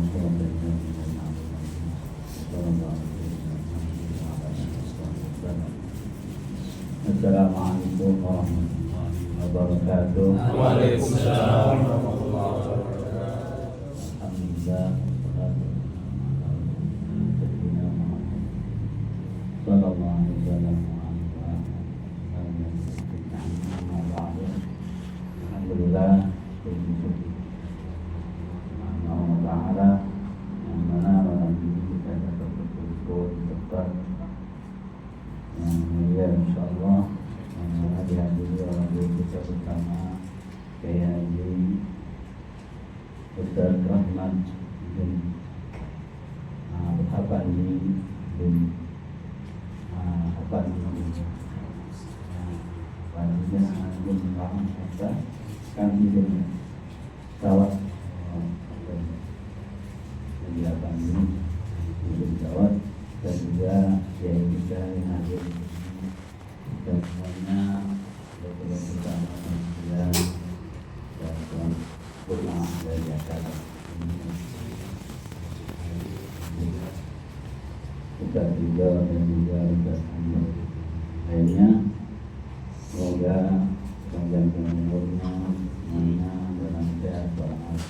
Assalamualaikum warahmatullahi wabarakatuh. Waalaikumsalam warahmatullahi wabarakatuh. Alhamdulillah. Sallallahu alaihi wasallam. Alhamdulillah. Ta'ala yang mana malam ini kita dapat berkumpul tepat yang mulia insyaallah yang mana dihadiri oleh kita bersama Kiai Haji Ustaz Rahmat bin Al-Habani bin Habani Barunya bin Rahmat kami bin Tawat kegiatan ini untuk jawab dan juga Kiai kita yang hadir dan semuanya berkumpul bersama dan berdoa dari acara kita juga dan juga Ustaz lainnya semoga panjang umurnya semuanya dalam sehat walafiat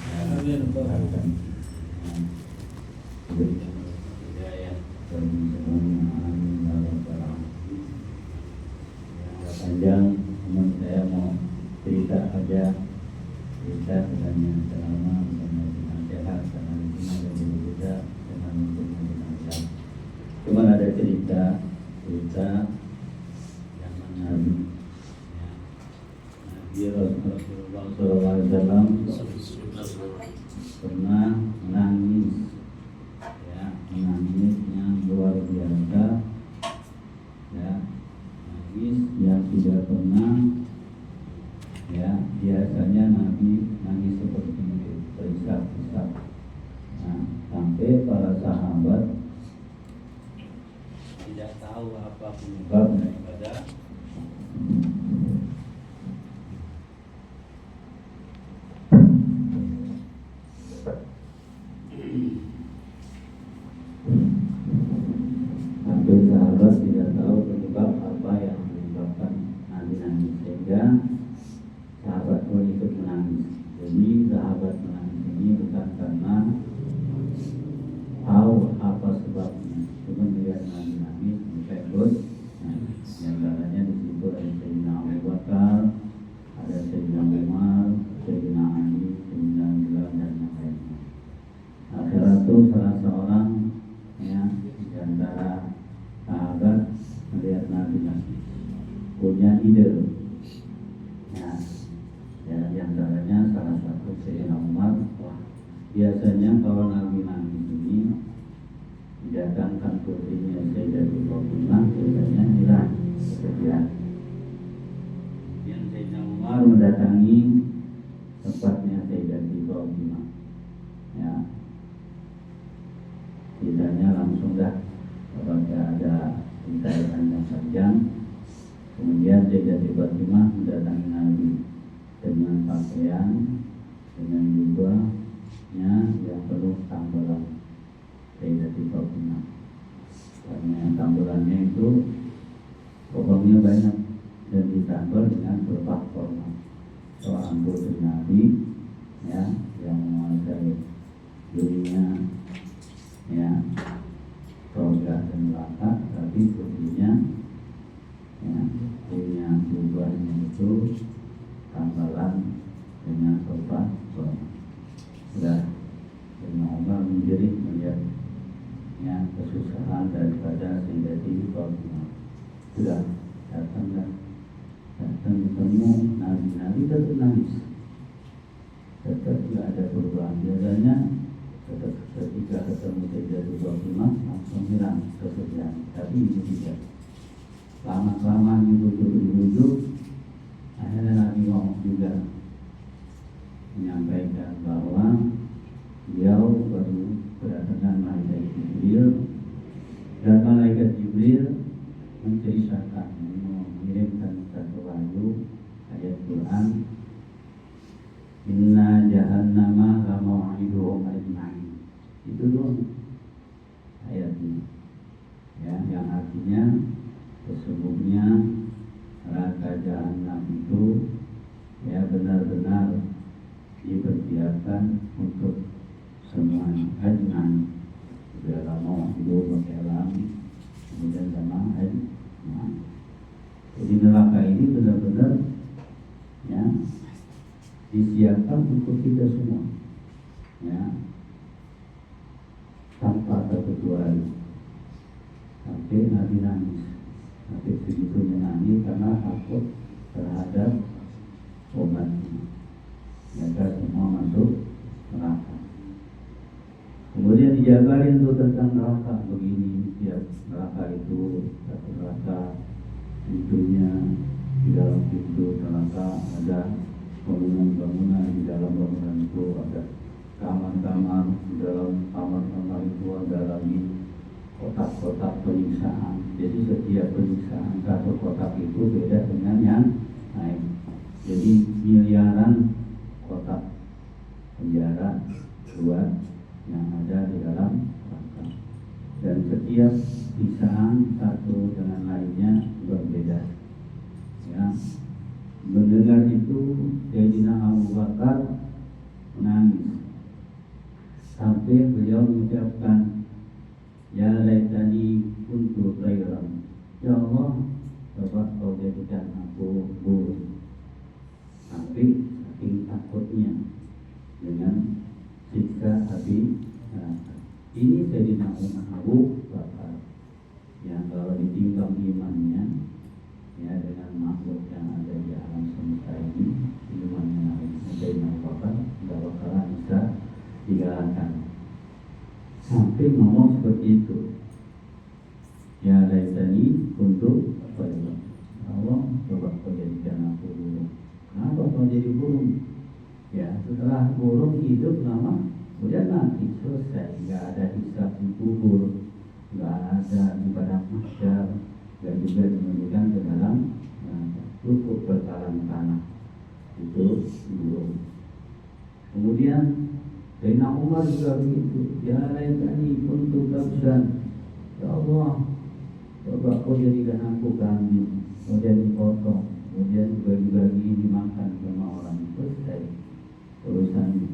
panjang, namun saya mau cerita aja cerita katanya selama dengan sehat karena di sini ada dulu juga dengan macam. Cuma ada cerita yang Nabi Rasulullah SAW pernah menangis yang luar biasa nangis yang tidak pernah biasanya Nabi nangis seperti itu terisak-isak sampai para sahabat tidak tahu apa penyebab daripada sahabat tidak tahu penyebab apa yang menyebabkan Nabi nangis sehingga sahabat pun ikut menangis. Jadi sahabat menangis ini bukan karena tahu apa sebabnya, cuma melihat Nabi nangis mereka ikut. Yang katanya di situ ada Sayyidina Abu Bakar, ada Sayyidina Umar, Sayyidina Ali, Sayyidina Bilal dan yang lainnya. Akhirnya itu salah seorang di antara sahabat melihat Nabi nangis punya ide di antaranya salah satu Sayyidina Umar. Biasanya kalau Nabi nangis ini didatangkan putrinya Sayyidatul Fatimah biasanya hilang kesedihan. Yang Sayyidina Umar mendatangi tempatnya Sayyidatul Fatimah biasanya langsung dah apabila ada hikayat yang panjang. Kemudian Sayyidatul Fatimah mendatangi Nabi dengan pakaian dengan jubahnya yang penuh tambalan Sayyidatul Fatimah. Karena tambalannya itu pokoknya banyak dan ditambah dengan berpah formal. Seorang putri Nabi yang menguasai dirinya roga dan lakat, tapi putrinya punya jubahnya itu tambalan dengan sofa. Sudah Sayyidina Umar menjerit melihat kesusahan daripada Sayyidatul Fatimah. Sudah datang ketemu Nabi tetap nangis, tetap tidak ada perubahan. Biasanya ketika ketemu Sayyidatul Fatimah langsung hilang kesedihan, tapi ini tidak. Lama-lama dibujuk, akhirnya Nabi ngomong juga menyampaikan bahwa beliau baru berdatangan malaikat Jibril dan malaikat Jibril menceritakan, mengirimkan satu wahyu ayat Quran, Inna jahannama la mau'iduhum ajma'in. dipersiapkan untuk semua ajnan dalam mau hidup pakai alam, kemudian sama ajnan. Jadi neraka ini benar-benar ya disiapkan untuk kita semua, ya, tanpa terkecuali. Sampai Nabi nangis, sampai segitunya nangis karena takut terhadap umatnya. Mereka semua masuk neraka. Kemudian dijabarin tuh tentang neraka begini, ya, neraka itu satu neraka pintunya, di dalam pintu neraka ada bangunan-bangunan, di dalam bangunan itu ada kamar-kamar, di dalam kamar-kamar itu ada lagi kotak-kotak penyiksaan. Jadi setiap penyiksaan satu kotak itu beda dengan yang lain. Jadi miliaran kotak penjara buat yang ada di dalam neraka. Dan setiap siksaan satu dengan lainnya berbeda. Ya, mendengar itu Sayyidina Abu Bakar menangis sampai beliau mengucapkan, ya laitani kuntu khairan. Ya Allah, coba kau jadikan aku burung. Sampai saking takutnya dengan siksa api neraka. Ini Sayyidina Abu Bakar yang kalau ditimbang imannya ya dengan makhluk yang ada di alam semesta ini, imannya Sayyidina Abu Bakar tidak bakalan bisa digalakkan. Sampai ngomong seperti itu, ya laitani kuntu khairan. Allah, coba kau jadikan aku burung. Kenapa kau jadi burung? Ya, setelah burung hidup lama, kemudian mati, selesai. Nggak ada hisab di kubur, nggak ada ibadah mahsyar, dan juga dimandikan ke dalam cukup berkalan tanah. Itu burung. Kemudian Sayyidina Umar juga begitu, ya laitani kuntu kabshan. Ya Allah, coba kau jadikan aku kambing, kau jadi potong, kemudian dibagi-bagi dimakan sama orang. Selesai urusannya.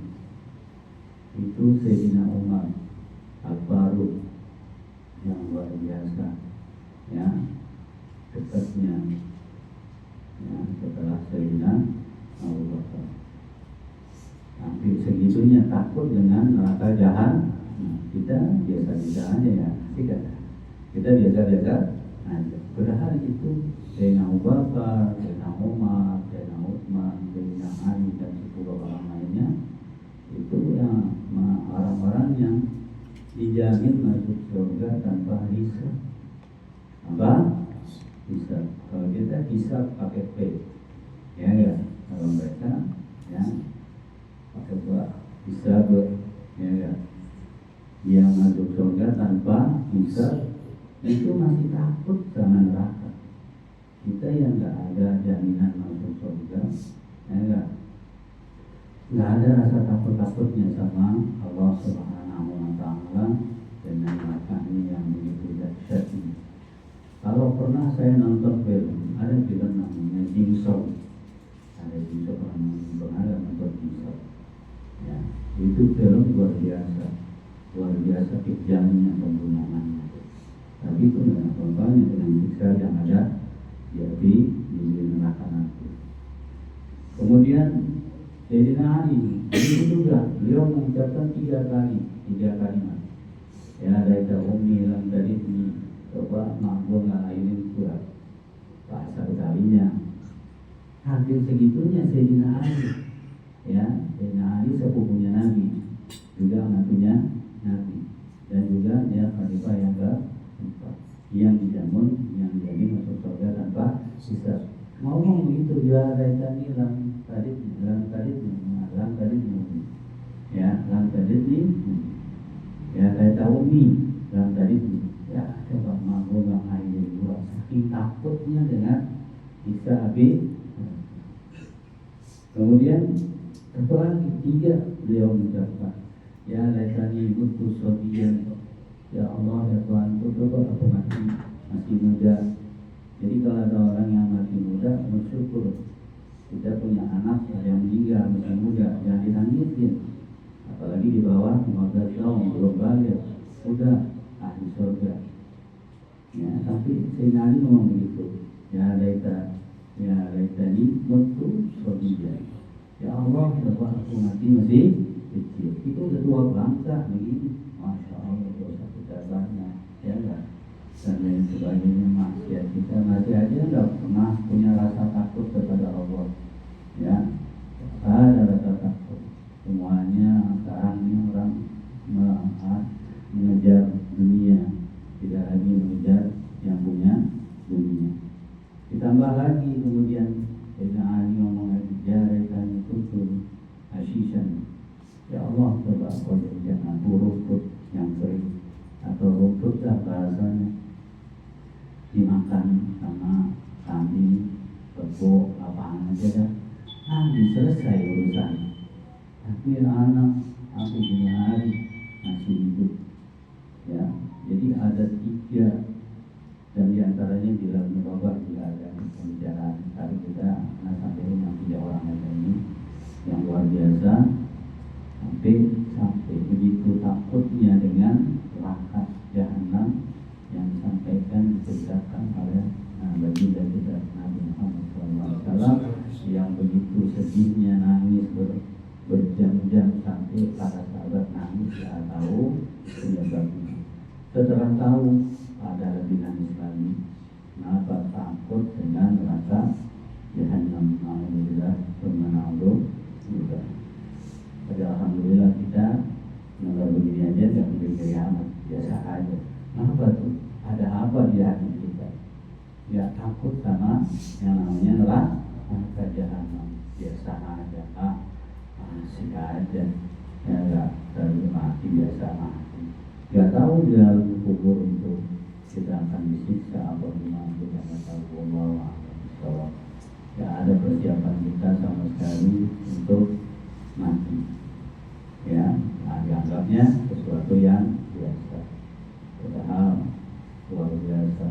Itu Sayyidina Umar Al-Faruq yang luar biasa, ya, dekatnya, ya, setelah Sayyidina Abu Bakar. Sampai segitunya takut dengan neraka jahan. Nah, kita biasa-biasa aja ya, kita biasa-biasa aja. Padahal itu Sayyidina Abu Bakar, Sayyidina Umar, Sayyidina Utsman, Sayyidina Ali dan 10 orang lainnya itu yang orang-orang yang dijamin masuk surga tanpa hisab. Apa? Hisab. Kalau kita hisab pakai P, ya enggak. Kalau mereka ya pakai buah hisab, ya enggak. Yang masuk surga tanpa hisab itu masih takut sama neraka. Kita yang enggak ada jaminan masuk surga, ya enggak. Nggak ada rasa takut-takutnya sama Allah Subhanahu wa Ta'ala dengan neraka-Nya yang begitu dahsyat ini. Kalau pernah saya nonton film, ada film namanya Jigsaw. Ada Jigsaw, pernah nonton Jigsaw. Ya, itu film luar biasa kejamnya pembunuhannya. Tapi itu tidak apa-apanya dengan siksa yang ada di neraka nanti. Kemudian Sayyidina Ali itu juga beliau mengucapkan 3 kalimat. Ya, laita ummi lam talidni. Coba mampu ngalahin surat bahasa Betawinya. Hampir segitunya Sayyidina Ali. Ya, Sayyidina Ali sepupunya Nabi, juga menantunya Nabi, dan juga dia khalifah yang keempat, yang dijamin masuk surga tanpa hisab. Ngomong begitu, ya laitani lam talidni, ya lam talidni, ya laita ummi lam talidni. Ya, coba mampu ngalahin surat, saking takutnya dengan hisab. Kemudian satu lagi 3 beliau mengucapkan, ya laitani kuntu shabiyan. Ya Allah, ya Tuhan, coba aku masih muda. Jadi kalau ada orang yang masih muda, bersyukur Kita punya anak yang meninggal masih muda, jangan ditangisin. Apalagi di bawah 15 tahun belum balik, udah ahli surga. Ya, tapi Sayyidina Ali ngomong begitu. Ya laitani mutu shodiya. Ya Allah, kenapa aku mati masih kecil? Itu udah tua bangsa begini. Masya Allah, dosa kita banyak, ya enggak? Dan lain sebagainya, maksiat kita masih aja enggak pernah punya rasa takut kepada Allah. Ya, ada rasa takut. Semuanya sekarang ini orang mengejar dunia, tidak lagi mengejar yang punya dunia. Ditambah lagi kemudian Sayyidina Ali ngomong lagi, jaretani kutul asyisan. Ya Allah, coba kau jangan rumput yang kering atau rumput lah bahasanya, dimakan sama kambing, kebo, apaan aja dah. Nanti selesai urusan. Tapi anak aku punya hari masih hidup. Ya, jadi ada 3 dan diantaranya di dalam Murabah juga ada pembicaraan. Tapi kita sampai yang 3 orang aja ini yang luar biasa, sampai begitu takutnya dengan neraka jahanam yang disampaikan diceritakan oleh baginda kita Nabi Muhammad SAW, yang begitu sedihnya nangis berjam-jam sampai para sahabat nangis tidak tahu penyebabnya. Setelah tahu ada lebih nangis lagi. Kenapa? Takut dengan neraka jahanam. Alhamdulillah, juga. Tapi alhamdulillah kita nggak begini aja, nggak begini amat, biasa aja. Kenapa tuh? Ada apa di hati kita? Ya takut sama yang namanya neraka jahanam. Biasa aja, asik aja. Ya nggak terlalu mati, biasa mati. Nggak tahu di dalam kubur itu kita akan disiksa apa gimana, kita nggak tahu. Allah Allah. Ya ada persiapan kita sama sekali untuk mati. Ya, dianggapnya sesuatu yang biasa. Padahal luar biasa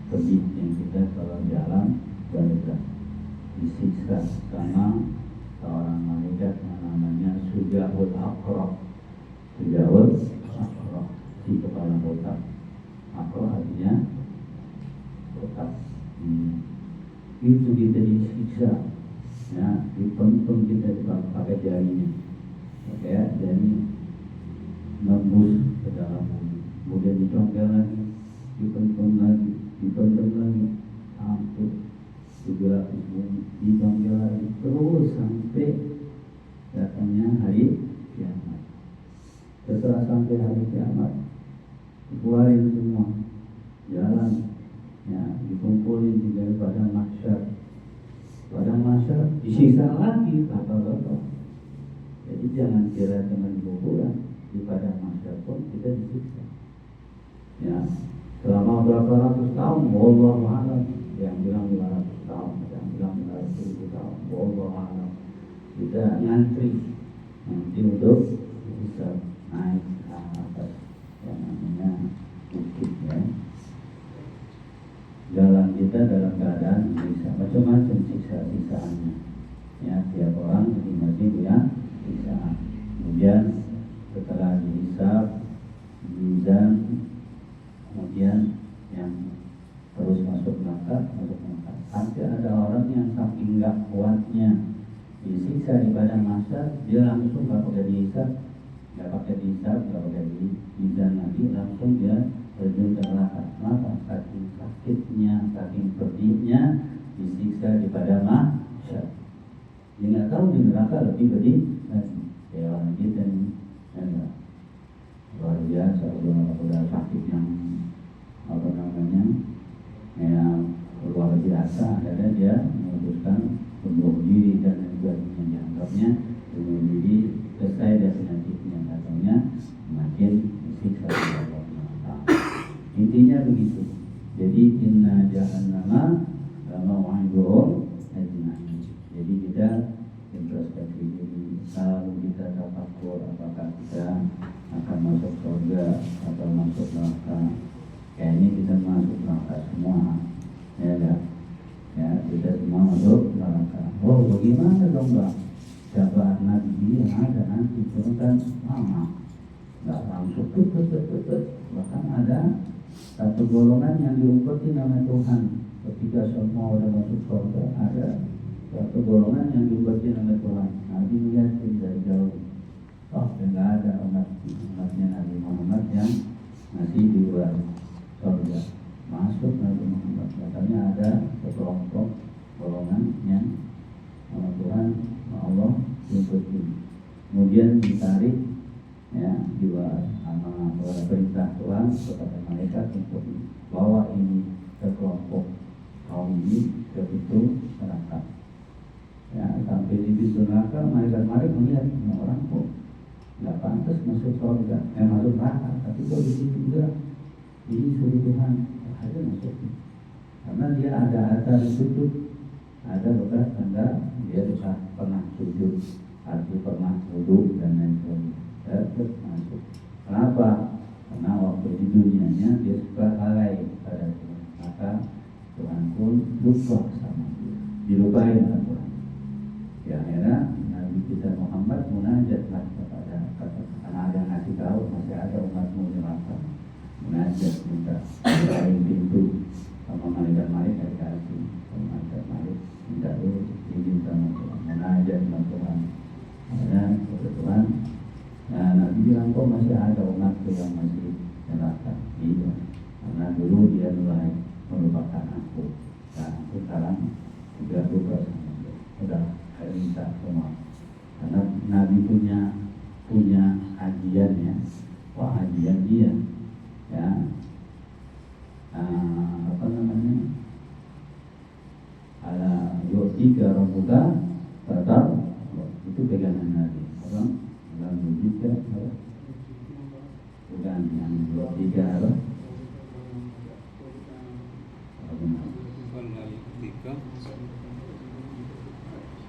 pedihnya kita kalau jalan barzakh disiksa sama seorang malaikat yang namanya Sujahul Aqrab. Sujahul Aqrab, si kepala botak. Aqrab artinya botak. Itu kita disiksa, ya, dipentung kita pakai jarinya, pakai jari nembus ke dalam bumi, kemudian dicongkel lagi, dipentung lagi, sampai 700 bumi, dicongkel lagi, terus sampai datangnya hari kiamat. Setelah sampai hari kiamat, dikeluarin semua, jalan, ya, dikumpulin di padang mahsyar. Padang mahsyar disiksa lagi bapak-bapak. Jadi jangan kira dengan kuburan, di padang mahsyar pun kita disiksa. Ya, selama berapa ratus tahun, wallahu a'lam. Yang bilang 500 tahun, yang bilang 500.000 tahun, wallahu a'lam. Kita ngantri nanti untuk bisa naik ke atas yang namanya bukit, ya. Jalan kita dalam keadaan bisa macam-macam siksa-siksaannya. Ya, tiap orang masing-masing punya siksaan. Kemudian setelah dihisab, mizan, kemudian yang terus masuk neraka. Sampai ada orang yang saking nggak kuatnya disiksa di padang mahsyar, dia langsung nggak pakai dihisab, nggak pakai mizan lagi, langsung dia terjun ke neraka. Kenapa? Saking sakitnya, saking pedihnya disiksa di padang mahsyar. Dia nggak tahu di neraka lebih pedih lagi. Kayak orang kita ini, ya, luar biasa, udah sakit yang apa namanya, yang luar biasa. Akhirnya dia memutuskan bunuh diri dan sebagainya. Dianggapnya bunuh diri selesai dari penyakitnya, katanya makin disiksa oleh Allah. Intinya begitu. Jadi inna jahannama mau'iduhum ajma'in. Jadi kita introspeksi diri. Kalau kita tafakkur apakah kita akan masuk surga atau masuk neraka. Kayaknya kita masuk neraka semua. Ya enggak? Ya, kita semua masuk neraka. neraka. Oh bagaimana dong Bang? Syafaat Nabi yang ada nanti itu kan lama, nggak langsung bahkan ada satu golongan yang diumpeti nama Tuhan ketika semua udah masuk surga, ada satu golongan yang diumpeti nama Tuhan. Nabi melihat dari jauh, oh nggak ada umatnya Nabi Muhammad yang masih di luar surga, masuk Nabi Muhammad. Katanya ada sekelompok golongan yang sama Tuhan, Allah jemputin, kemudian ditarik ya juga sama perintah Tuhan kepada malaikat untuk bawa ini ke kelompok kaum ini ke pintu neraka. Ya sampai di pintu neraka malaikat melihat ini orang kok nggak pantas masuk surga, masuk neraka, tapi kok di situ juga ini suruh Tuhan aja masuk, karena dia ada atas sujud, ada bekas tanda dia bisa pernah sujud atau pernah wudhu dan lain sebagainya, terus masuk. Kenapa? Karena waktu di dunianya dia suka lalai pada Tuhan, maka Tuhan pun lupa sama dia, dilupain oleh Tuhan. Ya akhirnya Nabi kita Muhammad munajatlah kepada karena ada yang ngasih tahu masih ada umatmu di neraka, munajat minta bukain pintu sama malaikat dikasih, sama malaikat minta dulu izin sama Tuhan, munajat sama Tuhan. Akhirnya kata Tuhan, nah Nabi bilang kok masih ada umatku yang masih neraka. Iya, karena dulu dia mulai melupakan aku, dan aku sekarang juga lupa sama dia. Udah saya minta semua, karena Nabi punya ajian ya. Wah ajian dia ya, apa namanya, ala yotika rambuka tatar, itu pegangan Nabi. Orang dalam yotika apa? Bukan yang yotika apa?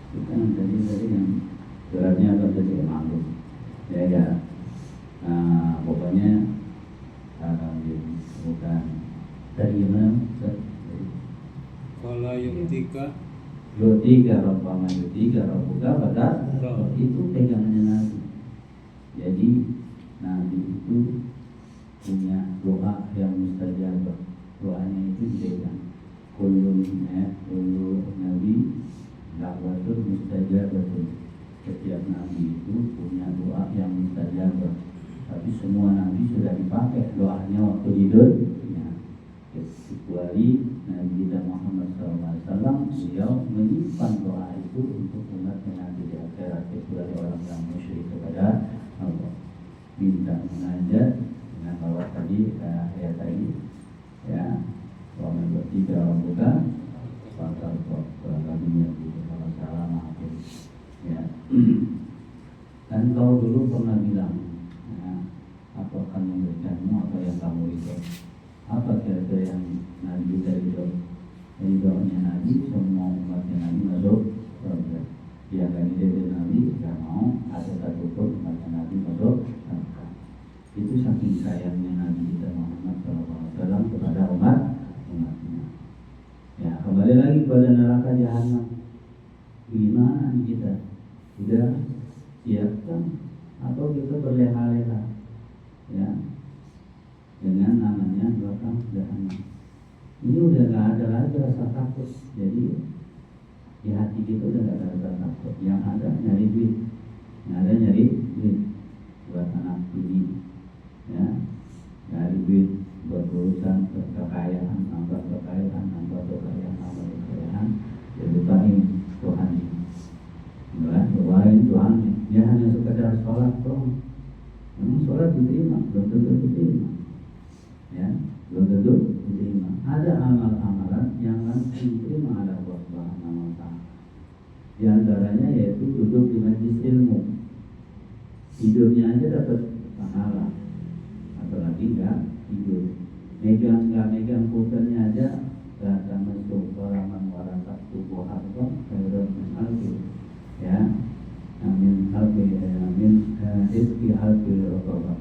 Bukan tadi yang suratnya apa tadi maklum ya. Pokoknya bukan dari mana? Kalau yutika Rabbuka pada itu pegangannya Nabi. Jadi Nabi itu punya doa yang mustajabah. Doanya itu dipegang. Kullu nabi da'watun mustajabatun. Setiap nabi itu punya doa yang mustajabah. Tapi semua nabi sudah dipakai doanya waktu hidup. Kecuali Nabi kita Muhammad SAW, beliau menyimpan doa itu untuk umatnya nanti di akhirat, kecuali orang yang musyrik kepada Allah. Minta munajat dengan bawa tadi ayat tadi ya, wa man yutika rabbuka faqad qala gitu kalau salah maafin ya. Dan kau dulu pernah bilang ya, aku akan memberikanmu apa yang kamu ridho. Apa kira-kira yang Nabi dari doanya Nabi, semua umatnya Nabi masuk surga. Dia akan dari Nabi tidak mau ada satu pun umatnya Nabi masuk neraka. Itu saking sayangnya Nabi kita Muhammad SAW kepada umatnya. Ya kembali lagi kepada neraka jahanam. Gimana nih kita? Sudah siapkan atau kita berleha-leha? Ya. Dengan namanya belakang jahanam. Ini udah gak ada lagi rasa takut. Jadi di hati kita udah gak ada rasa takut. Yang ada nyari duit, buat anak ini, ya, nyari duit buat urusan kekayaan, nambah kekayaan. Jadi lupain Tuhan. Lupain Tuhan. Dia hanya sekedar sholat dong. Memang sholat diterima, belum tentu diterima. Ya, belum tentu diterima. Ada amal-amalan yang langsung diterima oleh Allah Subhanahu wa Ta'ala. Di antaranya yaitu duduk di majlis ilmu. Tidurnya aja dapat pahala, apalagi enggak tidur. Megang pulpennya aja rasa masuk waraman warakat tubuh harga kairan alfi. Ya, amin rizki alfi rokobah.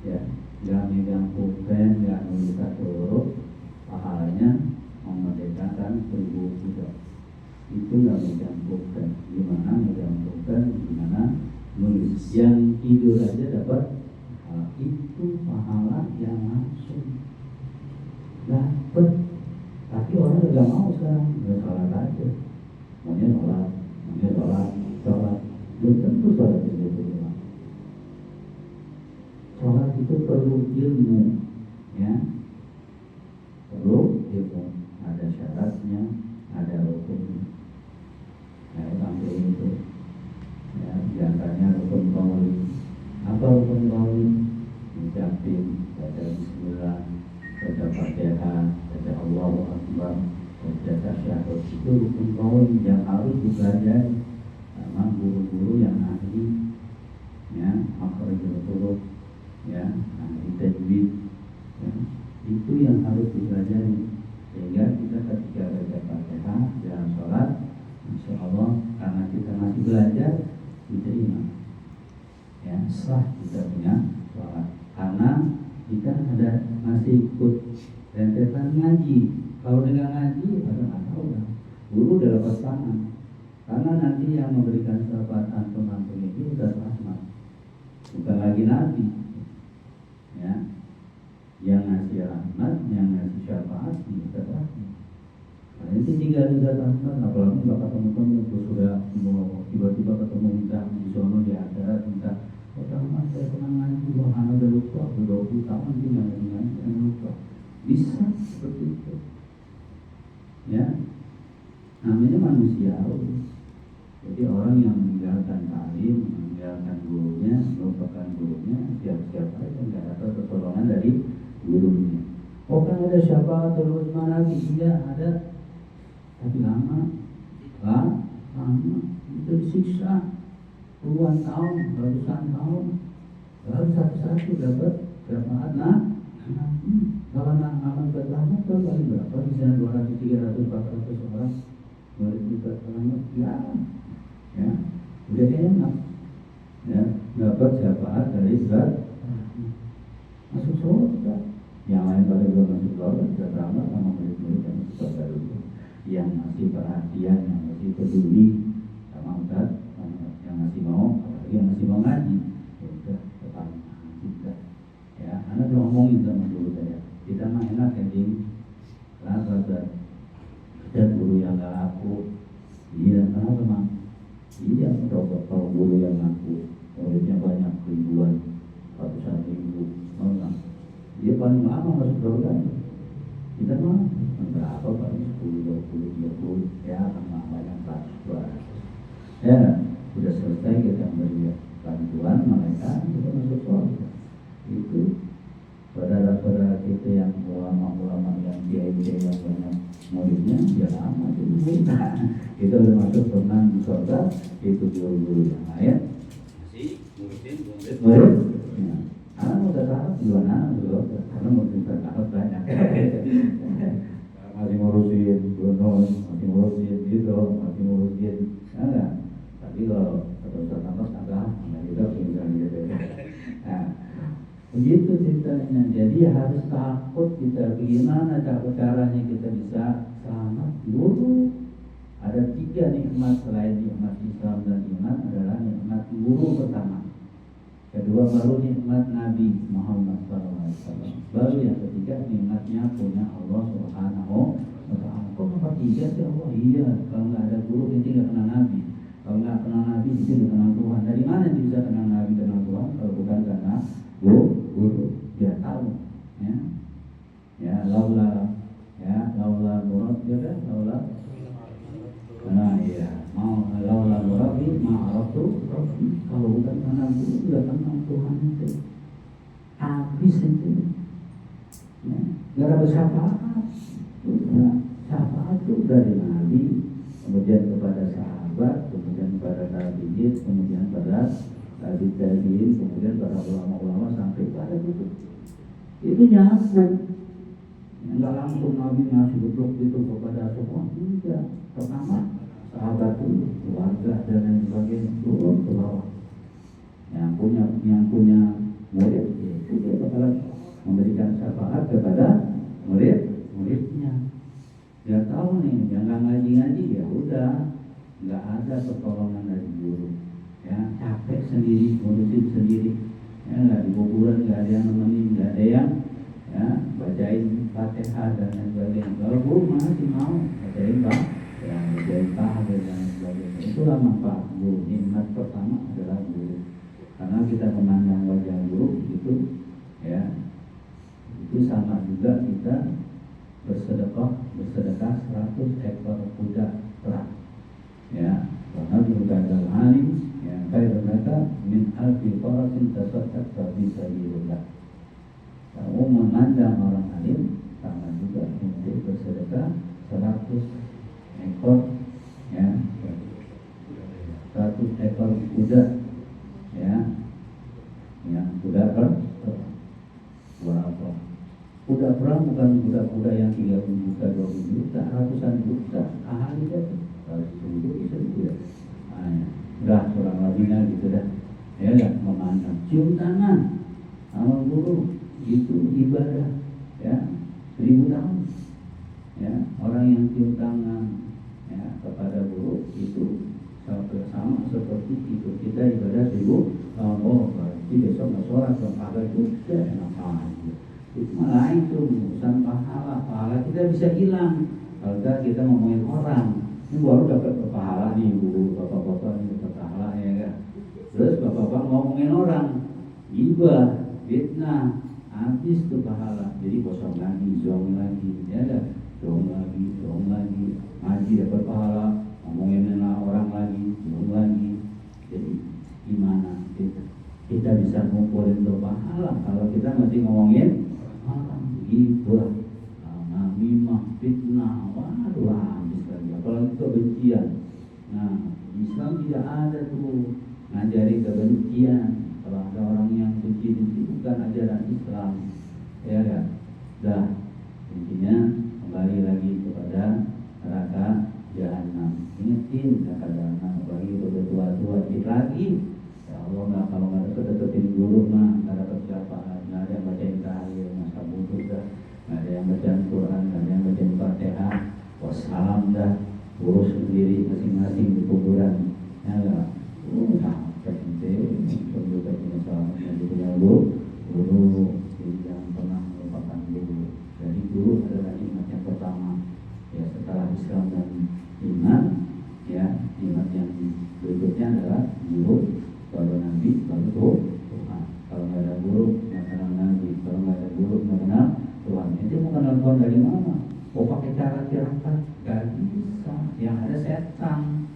Ya. Gak megang pulpen, gak nulis satu huruf, pahalanya memerdekakan 1000 budak. Itu itu nggak mencampurkan. Gimana mencampurkan, gimana nulis. Yang tidur aja dapat itu pahala yang langsung dapat. Tapi orang nggak mau sekarang, nggak sholat aja, maunya sholat, belum tentu sholat itu doang. Sholat itu perlu ilmu, ya, perlu ilmu, ada syaratnya, ada rukunnya. Ya, sampai itu, ya, diantaranya rukun qauli. Apa rukun qauli? Mengucapin, baca Bismillah, baca Fatihah, baca Allahu Akbar, baca tasyahud. Itu rukun qauli yang harus dipelajari sama guru-guru yang ahli, ya, makhrijul huruf, ya, ahli tajwid, ya. Itu yang harus dipelajari sehingga kita ketika baca Fatihah dalam sholat, insya Allah karena kita masih belajar diterima, ya, sah kita punya sholat karena kita ada masih ikut rentetan ngaji. Kalau dengan ngaji nggak tahu lah, guru udah lepas tangan karena nanti yang memberikan syafaat antum itu udah rahmat, bukan lagi nabi, ya. Yang ngasih rahmat, yang ngasih syafaat itu rahmat. Nah, itu tinggal juga rahmat. Apalagi nggak ketemu itu sudah mau tiba-tiba ketemu minta di sono di acara minta, oh rahmat saya pernah ngaji, wah anak udah lupa, udah 20 tahun dia ngaji yang lupa. Bisa seperti itu, ya. Namanya manusiawi. Jadi orang yang meninggalkan ta'lim, meninggalkan gurunya, melupakan gurunya, siap-siap aja nggak dapat pertolongan dari gurunya. Oh kan ada syafaat terus mana lagi? Iya ada, tapi lama, itu disiksa puluhan tahun, ratusan tahun, baru satu-satu dapat syafaat. Kalau amal pertama itu paling berapa? Misalnya 200, 300, 400 orang murid kita selamat, ya, udah enak, ya, dapat syafaat dari zat masuk surga. Yang lain pada belum masuk surga, sudah beramal sama murid-murid yang masuk surga dulu, yang masih perhatian, yang masih peduli sama ustaz, yang masih mau, apalagi yang masih mau ngaji, ya udah tetap kita, ya. Anak udah ngomongin sama guru saya, kita mah enak ya ding, kenapa ustaz? Dan guru yang gak laku, iya kenapa mang? Iya, coba kalau guru yang laku, muridnya banyak ribuan, ratusan ribu, mana? Dia paling lama masuk surga. Kita mah berapa paling 10, 20, 30, ya sama banyak ratus. Ya, sudah selesai kita memberi bantuan mereka, kita masuk surga. Itu saudara-saudara kita yang ulama-ulama yang kiai-kiai yang banyak muridnya, dia lama itu kita udah masuk pernah di surga, itu guru-guru yang lain masih murid. Ya. Anak udah tahap duluan anak dulu, karena murid tahap banyak. Masih ngurusin gunung, masih ngurusin gitu, masih ngurusin, enggak. Tapi kalau terus agak kita misalnya gitu. Nah, begitu ceritanya. Jadi harus takut kita. Bagaimana caranya kita bisa selamat dulu? Ada 3 nikmat selain nikmat Islam dan iman, adalah nikmat guru pertama. Kedua baru nikmat Nabi Muhammad SAW. Baru yang ketiga nikmatnya punya Allah Subhanahu wa Ta'ala. Kok nomor 3 sih Allah? Iya, kalau nggak ada guru kita nggak kenal Nabi. Kalau nggak kenal Nabi kita nggak kenal Tuhan. Dari mana dia bisa kenal Nabi, kenal Tuhan? Kalau bukan karena guru, dia tahu, ya. Ya laula murad juga laula. Nah iya, mau laula murabi ma'aratu rabbi. Kalau bukan karena guru nggak kenal Tuhan itu. Habis itu. Ya, nggak ada syafaat. Syafaat itu dari Nabi, kemudian kepada sahabat, kemudian kepada tabi'in, kemudian pada tabi'in, kemudian para ulama-ulama sampai pada itu. Itu nyambung. Enggak langsung Nabi ngasih betul itu kepada semua. Tidak. Pertama sahabat dulu, keluarga dan lain sebagainya, turun ke bawah. Yang punya murid, itu dia bakalan memberikan syafaat kepada muridnya. Dia tahu nih, yang nggak ngaji ya udah, nggak ada pertolongan dari guru. Ya, capek sendiri, ngurusin sendiri. Ya, nggak di kuburan, nggak ada yang nemenin, nggak ada yang ya bacain Fatihah dan lain sebagainya. Kalau guru masih mau bacain ya bacain tahajud dan lain sebagainya. Itulah manfaat guru. Nikmat pertama adalah guru. Karena kita memandang wajah guru itu ya itu sama juga kita bersedekah 100 ekor kuda perang. Ya, karena juga alim yang kaya berkata min alfi farasin tasaddaq fi sabilillah. Kamu memandang orang alim sama juga untuk bersedekah 100 ekor ya 100 ekor kuda ya yang kuda perang. Berapa? Kuda perang bukan kuda-kuda yang 30 juta, 20 juta, ratusan juta. Ahli itu 100 ribu ya. Udah kurang lebihnya gitu dah. Ya enggak memandang cium tangan sama guru itu ibadah ya 1000 tahun. Ya, orang yang cium tangan ya kepada guru itu sama seperti itu kita ibadah 1000 tahun. Oh, berarti besok nggak sholat dong, kagak juga enak aja. Itu malah itu urusan pahala kita bisa hilang kalau kita ngomongin orang. Ini baru dapat pahala nih bu, bapak-bapak ini dapat pahala ya kan. Terus bapak-bapak ngomongin orang, gibah, fitnah, habis tuh pahala. Jadi kosong lagi, zong lagi, ya kan? Zong lagi, ngaji dapat pahala, ngomongin orang lagi, zong lagi. Jadi gimana kita bisa ngumpulin tuh pahala kalau kita masih ngomongin orang, gibah, namimah, fitnah, waduh habis lagi. Apalagi kebencian. Nah, Islam tidak ada tuh ngajari kebencian. Kalau ada orang yang benci bukan ajaran Islam. Ya kan? Dah, intinya kembali lagi kepada neraka jahanam. Ingetin neraka jahanam. Apalagi udah tua-tua dikit lagi. Ya Allah, nggak kalau nggak deketin guru mah nggak ada persiapan, nggak ada yang bacain tahiyat, masa butuh dah, nggak ada yang bacain Quran, nggak ada yang bacain Fatihah. Wassalam dah, urus sendiri masing-masing di kuburan. Ya enggak? Capek ente, kita punya sahabat yang punya guru yang pernah merupakan guru. Jadi guru adalah nikmat yang pertama. Ya setelah Islam dan iman, ya nikmat yang berikutnya adalah guru, baru Nabi, baru Tuhan. Kalau nggak ada guru, nggak kenal Nabi. Kalau nggak ada guru, nggak kenal Tuhan. Itu mau kenal Tuhan dari mana? Oh pakai cara tirakat, gak bisa. Yang ada setan,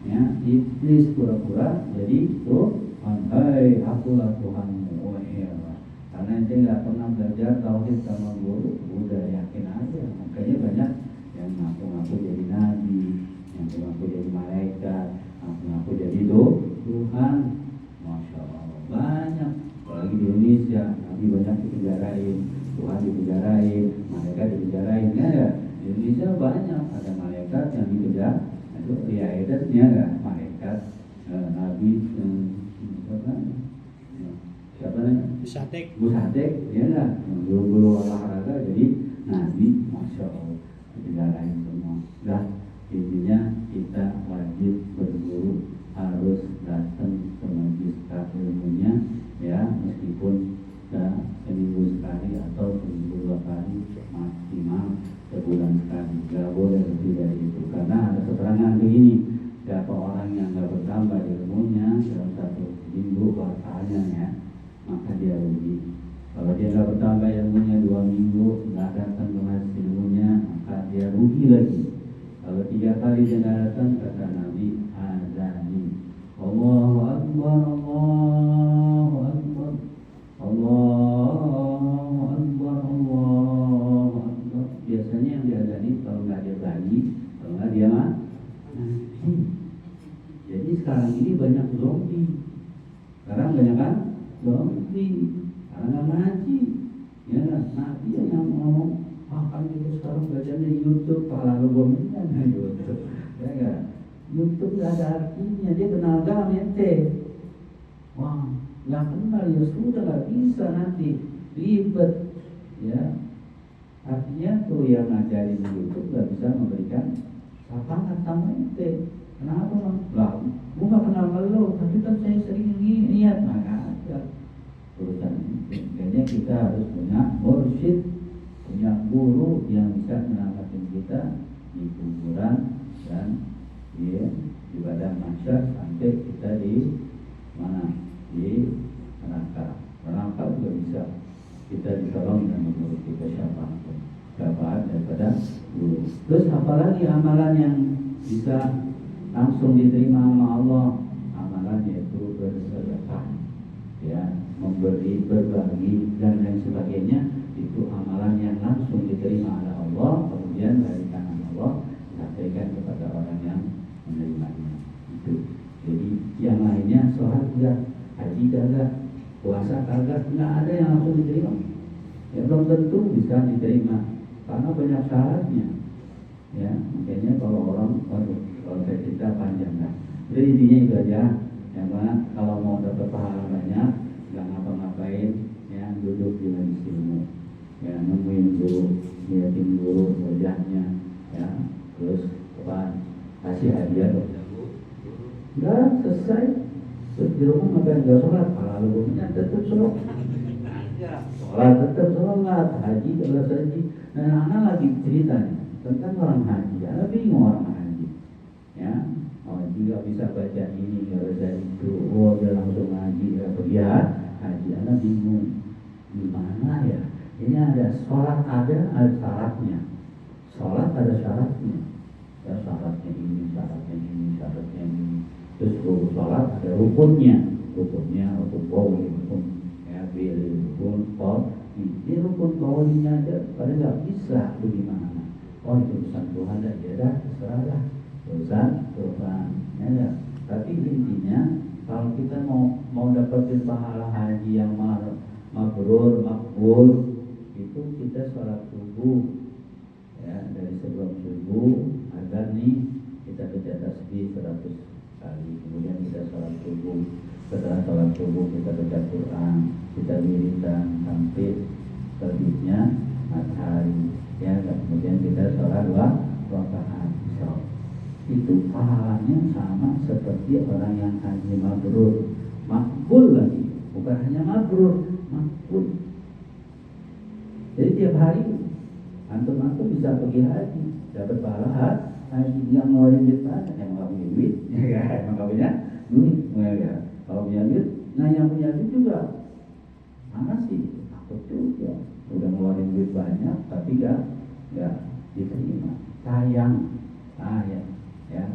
ya iblis pura-pura jadi Tuhan. Hai, akulah Tuhanmu. Oh iya, karena ente nggak pernah belajar tauhid sama guru, udah yakin aja. Makanya banyak yang ngaku-ngaku jadi nabi, yang ngaku jadi malaikat, ngaku jadi Tuhan. Masya Allah, banyak. Apalagi di Indonesia, nabi banyak dipenjarain, Tuhan dipenjarain, malaikat dipenjarain, ya. Di Indonesia banyak ada malaikat yang dipenjara, itu ya edatnya ya malaikat, nabi, siapa namanya? Musadek, ya lah, guru olahraga jadi nabi, masya Allah, dipenjarain semua. Dah intinya kita wajib berguru, harus datang ke majelis ilmunya, ya meskipun seminggu sekali atau seminggu 2 kali, maksimal sebulan sekali, nggak boleh lebih dari itu. Karena ada keterangan begini, siapa orang yang nggak bertambah ilmunya dalam 1 minggu bahasanya ya, maka dia rugi. Kalau dia nggak bertambah ilmunya 2 minggu, nggak datang ke majelis ilmunya, maka dia rugi lagi. Kalau 3 kali dia nggak datang, kata Nabi, azani, Allahu Akbar, Allahu Akbar, Allahu Akbar, Allahu Akbar. Biasanya yang diazani kalau nggak dia bagi, kalau nggak dia mati. Jadi sekarang ini banyak zombie. Sekarang banyak kan zombie, karena nggak ngaji. Ya, Nabi yang ngomong, kan kita sekarang belajarnya di YouTube, pahala lu gomengan YouTube. Ya nggak? YouTube nggak ada artinya, dia kenal agama ente. Wah, nggak kenal ya sudah, nggak bisa nanti ribet. Ya, artinya tuh yang ngajarin di YouTube nggak bisa memberikan syafaat sama ente. Kenapa bang? Lah, gua nggak kenal lo, tapi kan saya sering niat, maka ada urusan itu. Makanya kita harus punya mursyid, punya guru yang bisa menyelamatkan kita di kuburan dan di badan mahsyar sampai kita di mana, di neraka. Neraka juga bisa kita ditolong dengan guru kita syafaat daripada guru. Terus apalagi amalan yang bisa langsung diterima sama Allah? Amalan yaitu bersedekah, ya, memberi, berbagi dan lain sebagainya. Itu amalan yang langsung diterima oleh Allah, kemudian dari tangan Allah disampaikan kepada orang yang menerimanya. Itu. Jadi yang lainnya, sholat enggak, haji enggak, puasa kagak, nggak ada yang langsung diterima. Ya belum tentu bisa diterima karena banyak syaratnya. Ya, makanya kalau orang, kalau saya cerita panjang kan. Jadi intinya itu aja. Yang mana kalau mau dapat pahala banyak, nggak ngapa-ngapain, ya duduk di majelis ilmu, ya nemuin guru, liatin guru wajahnya, ya terus kasih hadiah loh. Nggak selesai. Terus di rumah ngapain? Nggak sholat, pahala lumurnya tetap sholat. Sholat tetap sholat, haji jelas haji. Nah, anak lagi ceritanya tentang orang haji, anak bingung orang haji. Ya, haji nggak bisa baca ini, nggak baca itu. Oh, dia langsung haji, nggak pergi haji. Anak bingung, gimana ya? Ini ada sholat, ada syaratnya. Sholat ada syaratnya. Ya, syaratnya ini, syaratnya ini, syaratnya ini. Terus sholat ada rukunnya, rukun bawah, rukun ya, rukun qol. Ini rukun bawahnya aja, pada nggak bisa bagaimana? Oh, itu urusan Tuhan dah, ya dah, terserahlah urusan Tuhan. Ya dah. Tapi intinya kalau kita mau dapetin pahala haji yang mabrur, makbul, itu kita sholat subuh, ya dari sebelum subuh agar nih kita baca tasbih 100 kali, kemudian kita sholat subuh. Setelah sholat subuh kita baca Quran, kita wiridan sampai terbitnya matahari, ya. Kemudian kita sholat 2 rakaat. Itu pahalanya sama seperti orang yang haji mabrur, makbul lagi, bukan hanya mabrur, makbul. Jadi tiap hari antum bisa pergi haji, dapat pahala haji, nggak ngeluarin duit banyak, yang nggak punya duit, ya emang nggak punya duit, ya. Kalau punya duit, nah yang punya duit juga, mana sih takut juga, udah ngeluarin duit banyak, tapi nggak diterima, sayang, ya.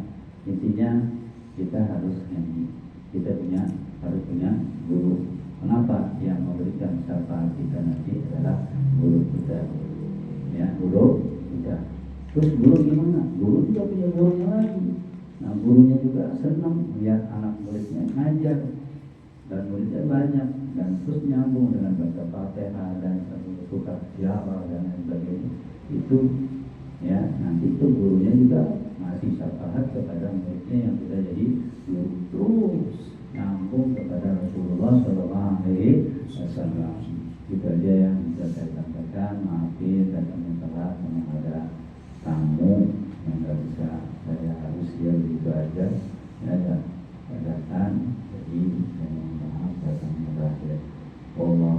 Intinya kita harus haji, kita harus punya guru. Kenapa? Yang memberikan syafaat kita nanti adalah guru kita, ya, guru kita. Terus guru gimana? Guru juga punya gurunya lagi. Nah, gurunya juga senang melihat anak muridnya ngajar dan muridnya banyak, dan terus nyambung dengan baca Fatihah dan suka siapa dan lain sebagainya. Itu, ya, nanti itu gurunya juga masih syafaat kepada muridnya yang sudah jadi guru, terus nyambung kepada Rasulullah SAW. Itu aja yang bisa saya sampaikan. Maafin dan telat memang ada tamu yang nggak bisa saya harus ya, begitu aja. Ya, keadaan. Jadi saya mohon maaf datang terakhir. Allah,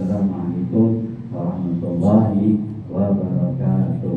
Assalamualaikum warahmatullahi wabarakatuh.